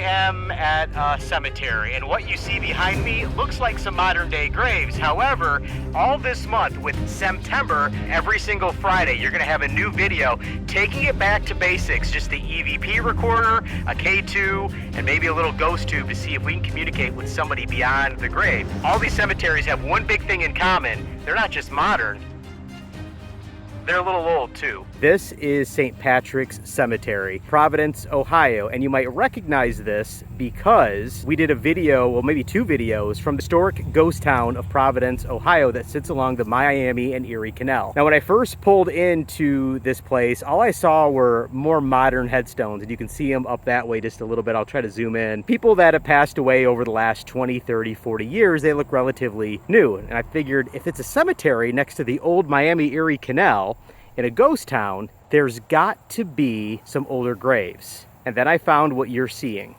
am at a cemetery, and what you see behind me looks like some modern day graves. However, all this month with Cemtember, every single Friday, you're gonna have a new video taking it back to basics, just the EVP recorder, a K2, and maybe a little ghost tube to see if we can communicate with somebody beyond the grave. All these cemeteries have one big thing in common. They're not just modern, they're a little old too. This is St. Patrick's Cemetery, Providence, Ohio, and you might recognize this because we did a video, well maybe two videos, from the historic ghost town of Providence, Ohio that sits along the Miami and Erie Canal. Now when I first pulled into this place, all I saw were more modern headstones, and you can see them up that way just a little bit. I'll try to zoom in. People that have passed away over the last 20, 30, 40 years, they look relatively new, and I figured if it's a cemetery next to the old Miami Erie Canal, in a ghost town, there's got to be some older graves. And then I found what you're seeing.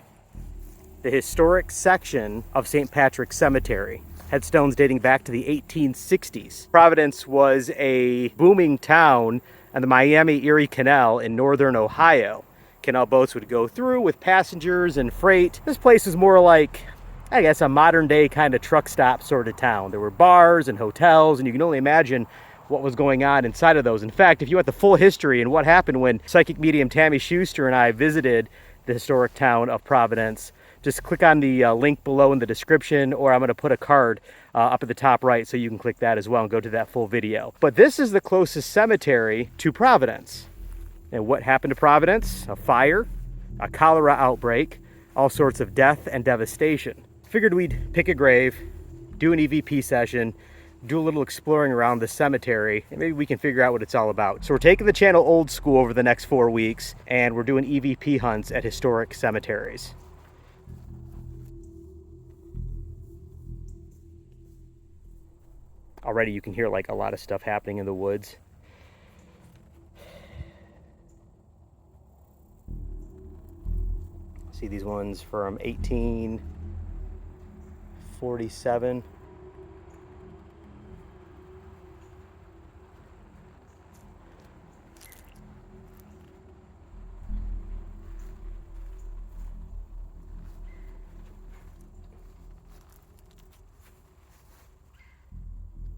The historic section of St. Patrick's Cemetery. Headstones dating back to the 1860s. Providence was a booming town on the Miami Erie Canal in northern Ohio. Canal boats would go through with passengers and freight. This place was more like, I guess, a modern day kind of truck stop sort of town. There were bars and hotels, and you can only imagine what was going on inside of those. In fact, if you want the full history and what happened when psychic medium Tammy Schuster and I visited the historic town of Providence, just click on the link below in the description, or I'm going to put a card up at the top right so you can click that as well and go to that full video. But this is the closest cemetery to Providence. And what happened to Providence? A fire, a cholera outbreak, all sorts of death and devastation. Figured we'd pick a grave, do an EVP session, do a little exploring around the cemetery, and maybe we can figure out what it's all about. So we're taking the channel old school over the next 4 weeks, and we're doing EVP hunts at historic cemeteries. Already you can hear like a lot of stuff happening in the woods. See these ones from 1847.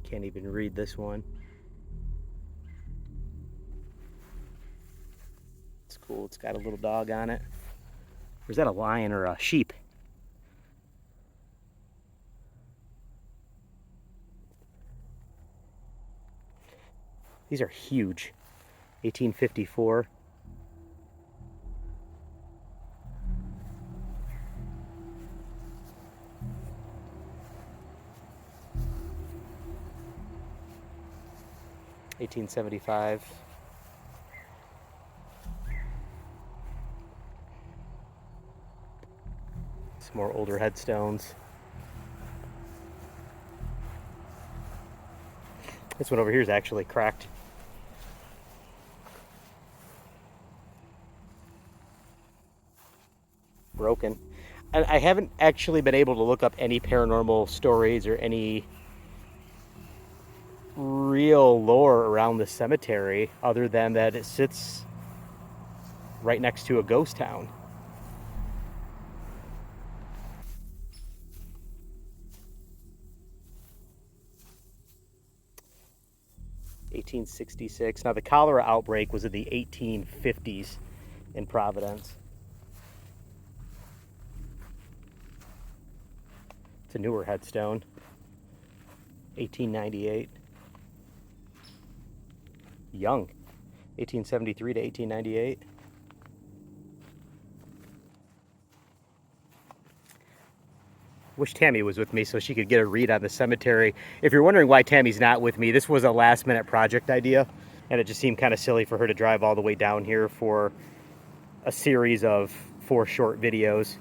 Can't even read this one. It's cool. It's got a little dog on it. Or is that a lion or a sheep? These are huge. 1854. $1875. Some more older headstones. This one over here is actually cracked. Broken. And I haven't actually been able to look up any paranormal stories or any real lore around the cemetery other than that it sits right next to a ghost town. (1866). Now the cholera outbreak was in the 1850s in Providence. It's a newer headstone. 1898. Young. 1873 to 1898. Wish Tammy was with me so she could get a read on the cemetery. If you're wondering why Tammy's not with me, this was a last minute project idea, and it just seemed kind of silly for her to drive all the way down here for a series of 4 short videos.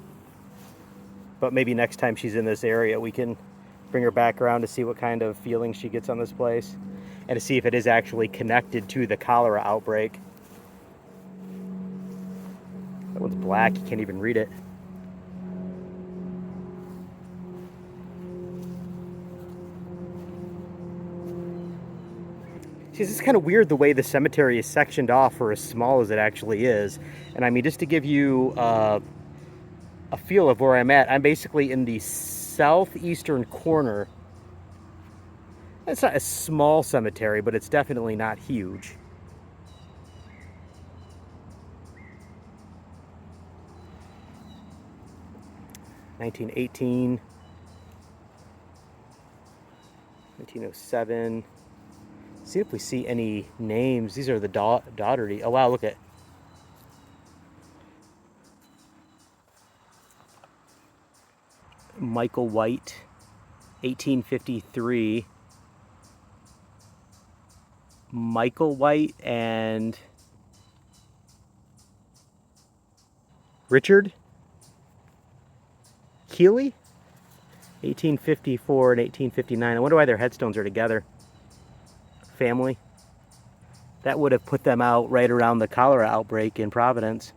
But maybe next time she's in this area we can bring her back around to see what kind of feelings she gets on this place, and to see if it is actually connected to the cholera outbreak. That one's black, you can't even read it. See, this is kind of weird the way the cemetery is sectioned off for as small as it actually is. And I mean, just to give you a a feel of where I'm at. I'm basically in the southeastern corner. It's not a small cemetery, but it's definitely not huge. (1918), 1907. See if we see any names. These are the Daugherty. Oh wow, look at. Michael White, 1853. Michael White and Richard Keeley, 1854 and 1859. I wonder why their headstones are together. Family. That would have put them out right around the cholera outbreak in Providence.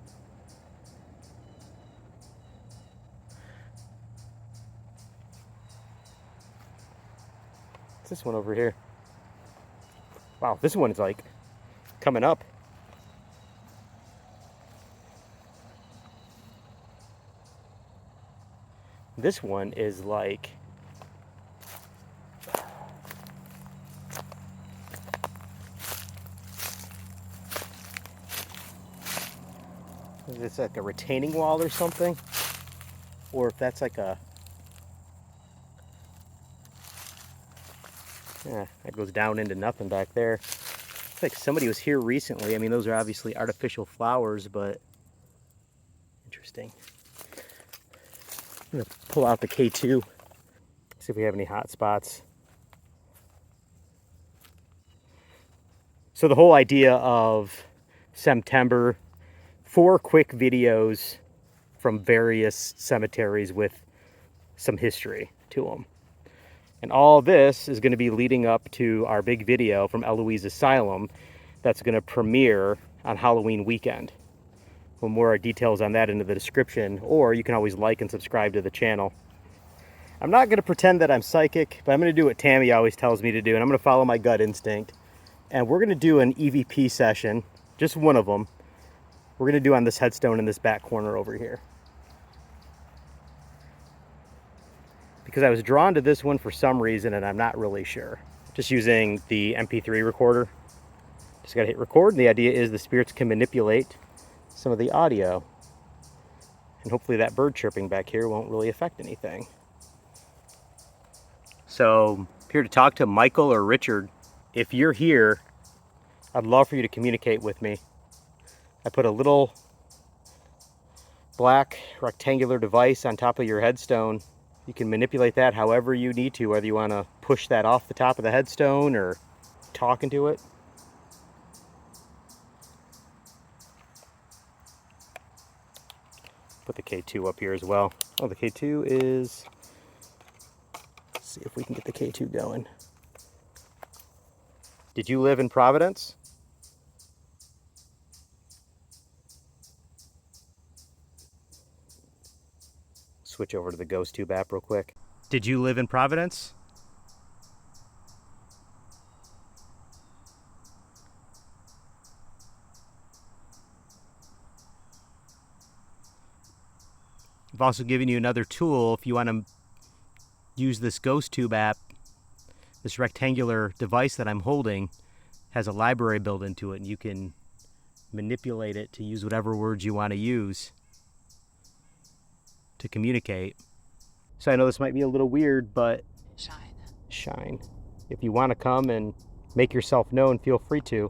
What's this one over here? Wow, this one is like coming up. This one is like is this like a retaining wall or something? Or if that's like a, yeah, that goes down into nothing back there. It's like somebody was here recently. I mean, those are obviously artificial flowers, but interesting. I'm gonna pull out the K2, see if we have any hot spots. So the whole idea of Cemtember, 4 quick videos from various cemeteries with some history to them. And all this is going to be leading up to our big video from Eloise Asylum that's going to premiere on Halloween weekend. We'll more details on that into the description, or you can always like and subscribe to the channel. I'm not going to pretend that I'm psychic, but I'm going to do what Tammy always tells me to do, and I'm going to follow my gut instinct. And we're going to do an EVP session, just one of them. We're going to do on this headstone in this back corner over here. Because I was drawn to this one for some reason, and I'm not really sure. Just using the MP3 recorder. Just got to hit record, and the idea is the spirits can manipulate some of the audio. And hopefully that bird chirping back here won't really affect anything. So, I'm here to talk to Michael or Richard. If you're here, I'd love for you to communicate with me. I put a little black rectangular device on top of your headstone. You can manipulate that however you need to, whether you want to push that off the top of the headstone or talk into it. Put the K2 up here as well. Oh, the K2 is... Let's see if we can get the K2 going. Did you live in Providence? Switch over to the Ghost Tube app real quick. Did you live in Providence? I've also given you another tool if you want to use this Ghost Tube app. This rectangular device that I'm holding has a library built into it, and you can manipulate it to use whatever words you want to use to communicate. So I know this might be a little weird, but shine. If you want to come and make yourself known, feel free to.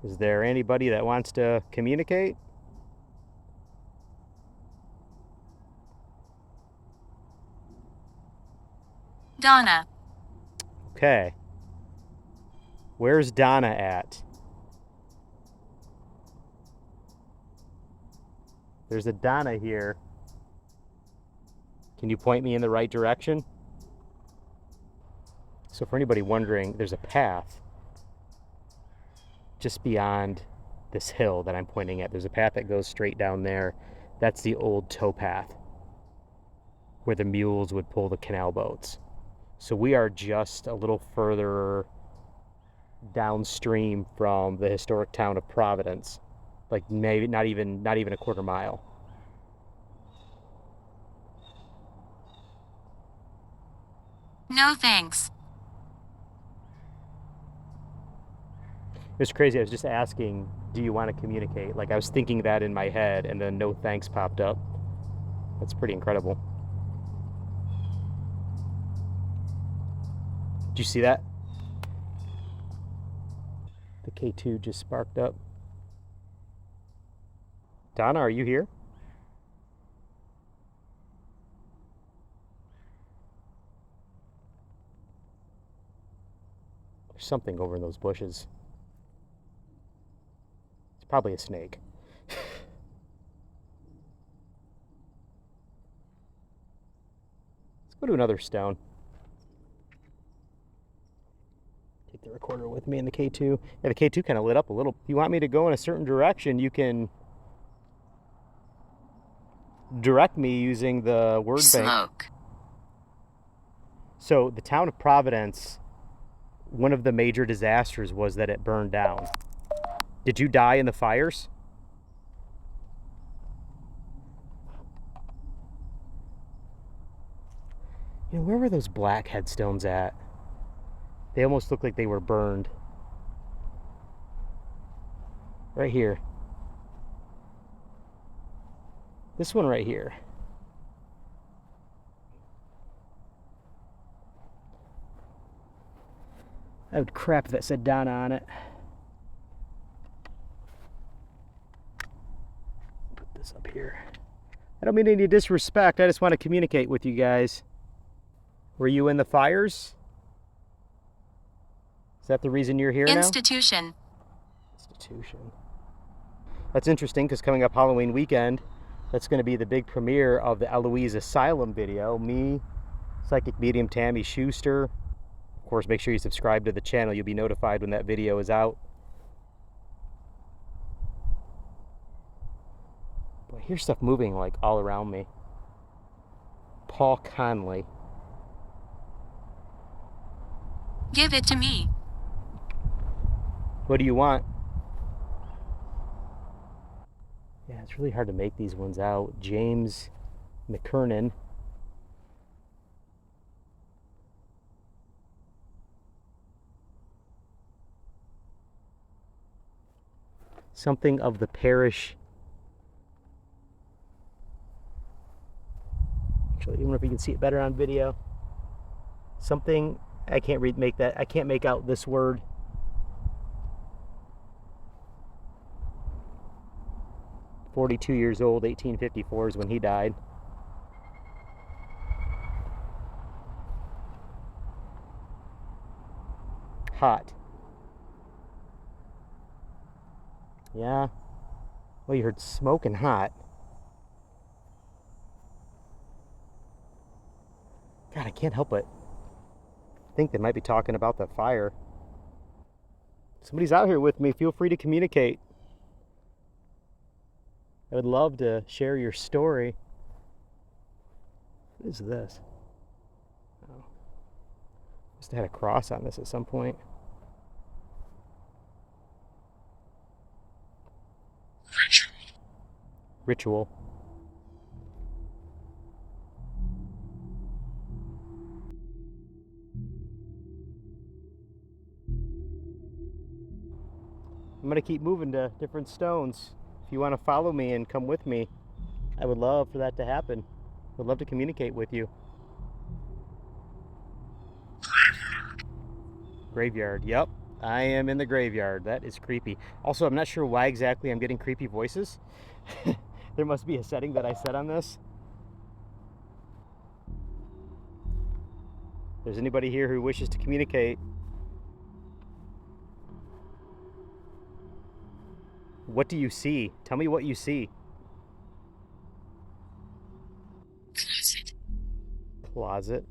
Is there anybody that wants to communicate? Donna. Okay. Where's Donna at? There's a Donna here. Can you point me in the right direction? So for anybody wondering, there's a path just beyond this hill that I'm pointing at. There's a path that goes straight down there. That's the old tow path where the mules would pull the canal boats. So we are just a little further downstream from the historic town of Providence, like maybe not even a quarter mile. No thanks. It's crazy. I was just asking, do you want to communicate? Like I was thinking that in my head, and then no thanks popped up. That's pretty incredible. Did you see that? The K2 just sparked up. Donna, are you here? There's something over in those bushes. It's probably a snake. Let's go to another stone. Take the recorder with me in the K2. Yeah, the K2 kind of lit up a little. If you want me to go in a certain direction, you can direct me using the word bank. Smoke. So the town of Providence, one of the major disasters was that it burned down. Did you die in the fires? You know, where were those black headstones at? They almost look like they were burned. Right here. This one right here. I would crap if that said Donna on it. Put this up here. I don't mean any disrespect. I just want to communicate with you guys. Were you in the fires? Is that the reason you're here now? Institution. That's interesting because coming up Halloween weekend, that's going to be the big premiere of the Eloise Asylum video. Me, psychic medium Tammy Schuster. Of course, make sure you subscribe to the channel. You'll be notified when that video is out. Boy, here's stuff moving like all around me. Paul Conley. Give it to me. What do you want? Yeah, it's really hard to make these ones out. James McKernan. Something of the parish. Actually, I don't know if you can see it better on video. Something, I can't make that. I can't make out this word. "42 years old, 1854 is when he died. Hot. Yeah. Well, you heard smoke and hot. God, I can't help it. I think they might be talking about the fire. Somebody's out here with me. Feel free to communicate. I would love to share your story. What is this? Oh. Must have had a cross on this at some point. Ritual. I'm going to keep moving to different stones. If you want to follow me and come with me, I would love for that to happen. Would love to communicate with you. Graveyard. Yep, I am in the graveyard. That is creepy. Also, I'm not sure why exactly I'm getting creepy voices. There must be a setting that I set on this. If there's anybody here who wishes to communicate, what do you see? Tell me what you see. Closet. Closet.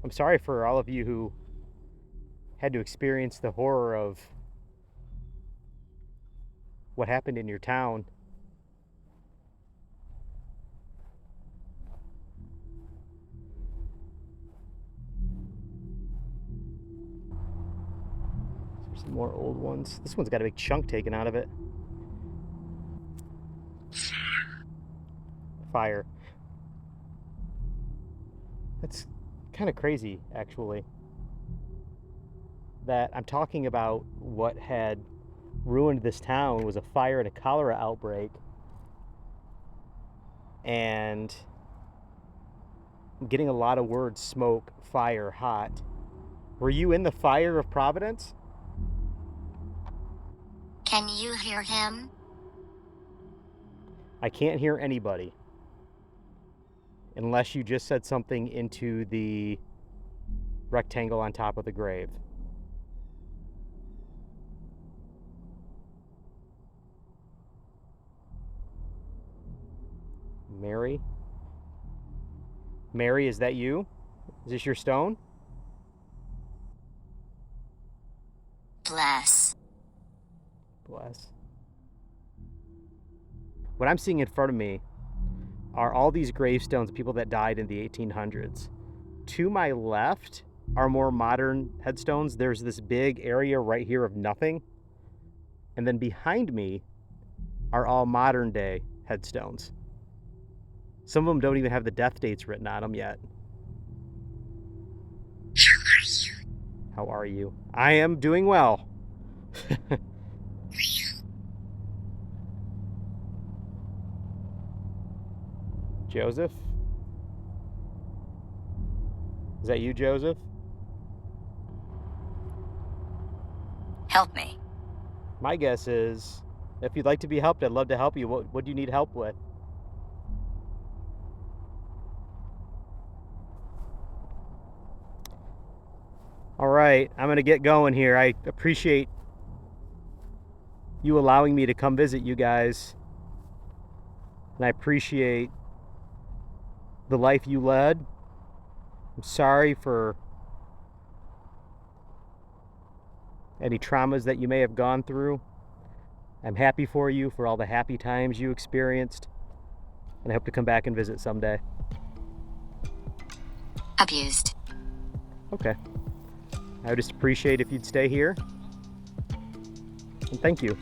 I'm sorry for all of you who had to experience the horror of what happened in your town. Some more old ones. This one's got a big chunk taken out of it. Fire. That's kind of crazy, actually, that I'm talking about what had ruined this town was a fire and a cholera outbreak, and I'm getting a lot of words: smoke, fire, hot. Were you in the fire of Providence? Can you hear him? I can't hear anybody unless you just said something into the rectangle on top of the grave. Mary? Mary, is that you? Is this your stone? Bless. Bless. What I'm seeing in front of me are all these gravestones of people that died in the 1800s. To my left are more modern headstones. There's this big area right here of nothing. And then behind me are all modern day headstones. Some of them don't even have the death dates written on them yet. How are you? I am doing well. Joseph? Is that you, Joseph? Help me. My guess is, if you'd like to be helped, I'd love to help you. What do you need help with? All right, I'm gonna get going here. I appreciate you allowing me to come visit you guys. And I appreciate the life you led. I'm sorry for any traumas that you may have gone through. I'm happy for you, for all the happy times you experienced. And I hope to come back and visit someday. Abused. Okay. I would just appreciate if you'd stay here. And thank you.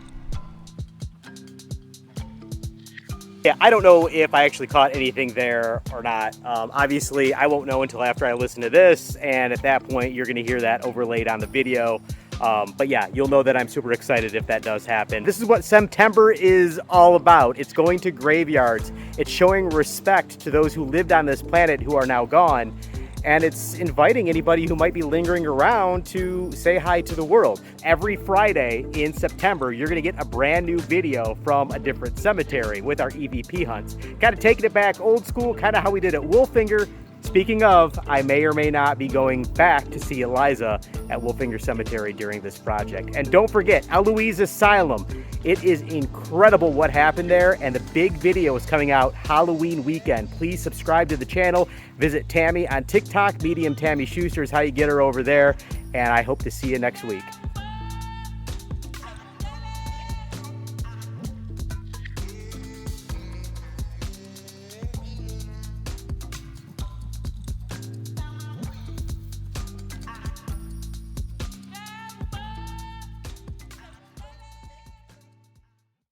Yeah, I don't know if I actually caught anything there or not. Obviously, I won't know until after I listen to this, and at that point, you're gonna hear that overlaid on the video. But yeah, you'll know that I'm super excited if that does happen. This is what Cemtember is all about. It's going to graveyards. It's showing respect to those who lived on this planet who are now gone. And it's inviting anybody who might be lingering around to say hi to the world. Every Friday in September, you're gonna get a brand new video from a different cemetery with our EVP hunts. Kind of taking it back old school, kind of how we did at Wolfinger. Speaking of, I may or may not be going back to see Eliza at Wolfinger Cemetery during this project. And don't forget, Eloise Asylum. It is incredible what happened there, and the big video is coming out Halloween weekend. Please subscribe to the channel. Visit Tammy on TikTok. Medium Tammy Schuster is how you get her over there. And I hope to see you next week.